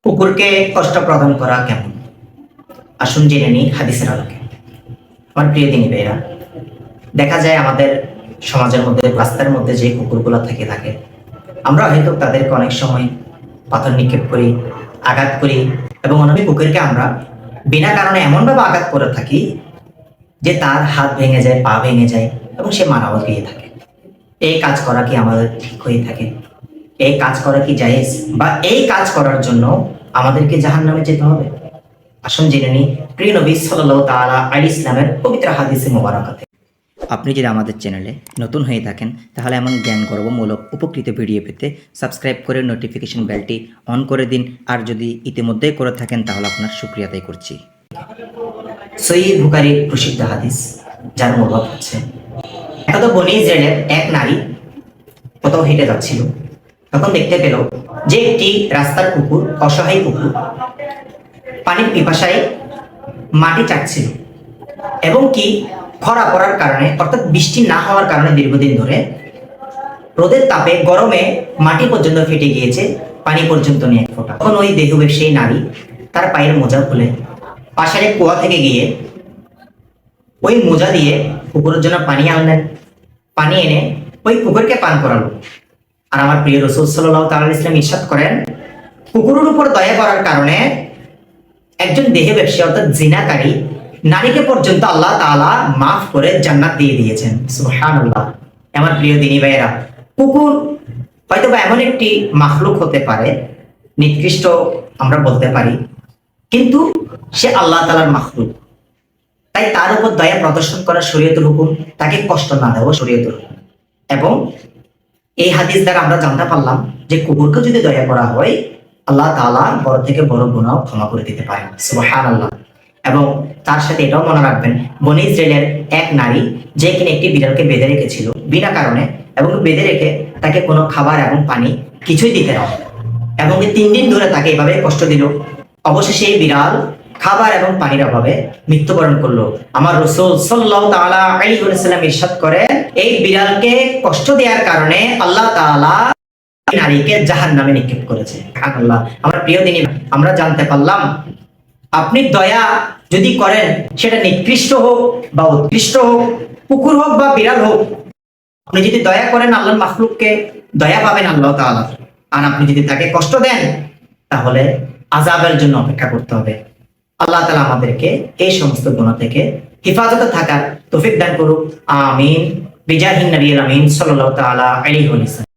কুকুরকে কষ্ট প্রদান করা কেমন? আসুন জেনে নিই হাদিসের আলোকে। আমার প্রিয় দিনী ভাইরা, দেখা যায় আমাদের সমাজের মধ্যে, রাস্তার মধ্যে যে কুকুরগুলো থেকে থাকে, আমরা হয়তো তাদেরকে অনেক সময় পাথর নিক্ষেপ করি, আঘাত করি, এবং অনেক কুকুরকে আমরা বিনা কারণে এমনভাবে আঘাত করে থাকি যে তার হাত ভেঙে যায়, পা ভেঙে যায় এবং সে মারাও গিয়ে থাকে। এই কাজ করা কি আমাদের ঠিক হয়ে থাকে? এই কাজ করা কি জায়েজ, বা এই কাজ করার জন্য আমাদেরকে জাহান্নামে যেতে হবে? আসুন জেনে নিই প্রিয় নবী সাল্লাল্লাহু তাআলা আলাইহি ইসলামের পবিত্র হাদিসে মোবারকাতে। আপনি যদি আমাদের চ্যানেলে নতুন হয়ে থাকেন, তাহলে এমন জ্ঞান গর্বমূলক উপকৃত ভিডিও পেতে সাবস্ক্রাইব করে নোটিফিকেশন বেলটি অন করে দিন। আর যদি ইতিমধ্যেই করে থাকেন, তাহলে আপনার শুকরিয়া আদায় করছি। সহিহ বুখারীর প্রসিদ্ধ হাদিস, যার মূলভাব হচ্ছে, একদা বনী ইসরায়েলের এক নারী কোথাও হেঁটে যাচ্ছিল, তখন দেখতে পেল যে একটি রাস্তার কুকুর, অসহায় কুকুর, পানির পিপাসায় মাটি চাটছিল, এবং কি খরা পড়ার কারণে, অর্থাৎ বৃষ্টি না হওয়ার কারণে দীর্ঘদিন ধরে রোদের তাপে গরমে মাটি পর্যন্ত ফেটে গিয়েছে, পানি পর্যন্ত নিয়ে এক ফোঁটা। তখন ওই দেহ ব্যবসায়ী নারী তার পায়ের মোজা খুলে পাশের এক কুয়া থেকে গিয়ে ওই মোজা দিয়ে কুকুরের জন্য পানি আনলেন। পানি এনে ওই কুকুরকে পান করালো। আর আমার প্রিয় রাসূল সাল্লাল্লাহু তাআলা আলাইহি ওয়াসাল্লাম ইরশাদ করেন, কুকুরের উপর দয়া করার কারণে একজন দেহ ব্যবসায়ী, অর্থাৎ জিনাকারী নারীকে পর্যন্ত আল্লাহ তাআলা মাফ করে জান্নাত দিয়ে দিয়েছেন। সুবহানাল্লাহ। আমার প্রিয় দিনী ভাইয়েরা, কুকুর হয়তো বা এমন একটি মাখলুক হতে পারে, নিকৃষ্ট আমরা বলতে পারি, কিন্তু সে আল্লাহ তাআলার মাখলুক। তাই তার উপর দয়া প্রদর্শন করা শরীয়তের হুকুম, তাকে কষ্ট না দেওয়া শরীয়তের হুকুম। এবং এই হাদিস দ্বারা আমরা জানতে পারলাম যে কুকুরকে যদি দয়া করা হয়, আল্লাহ তাআলা বড় থেকে বড় গুনাহ ক্ষমা করে দিতে পারেন। সুবহানাল্লাহ। এবং তার সাথে এটাও মনে রাখবেন, বনী ইসরায়েলের এক নারী যে কিনা একটি বিড়ালকে বেঁধে রেখেছিল বিনা কারণে, এবং বেঁধে রেখে তাকে কোনো খাবার এবং পানি কিছুই দিতে না, এবং 3 দিন ধরে তাকে এভাবে কষ্ট দিল। অবশেষে এই বিড়াল খাবার এবং পানির অভাবে মৃত্যুবরণ করলো। আমার রাসূল সাল্লাল্লাহু তাআলা আলাইহি ওয়াসাল্লাম ইরশাদ করেন, এই বিড়ালকে কষ্ট দেওয়ার কারণে আল্লাহ তাআলা নারীকে জাহান্নামে নিক্ষেপ করেছে। সুবহানাল্লাহ। আমার প্রিয় দিনী, আমরা জানতে পারলাম আপনি দয়া যদি করেন, সেটা নিকৃষ্ট হোক বা উৎকৃষ্ট হোক, কুকুর হোক বা বিড়াল হোক, আপনি যদি দয়া করেন আল্লাহর মাখলুককে, দয়া পাবেন আল্লাহ তাআলা। আর আপনি যদি তাকে কষ্ট দেন, তাহলে আযাবের জন্য অপেক্ষা করতে হবে। আল্লাহ তাআলা আমাদেরকে এই সমস্ত গুনাহ থেকে হেফাজতে থাকার তৌফিক দান করুক। আমিন। বিজাহিন নবী আমিন সাল্লাল্লাহু তাআলা আলাইহি ওয়াসাল্লাম।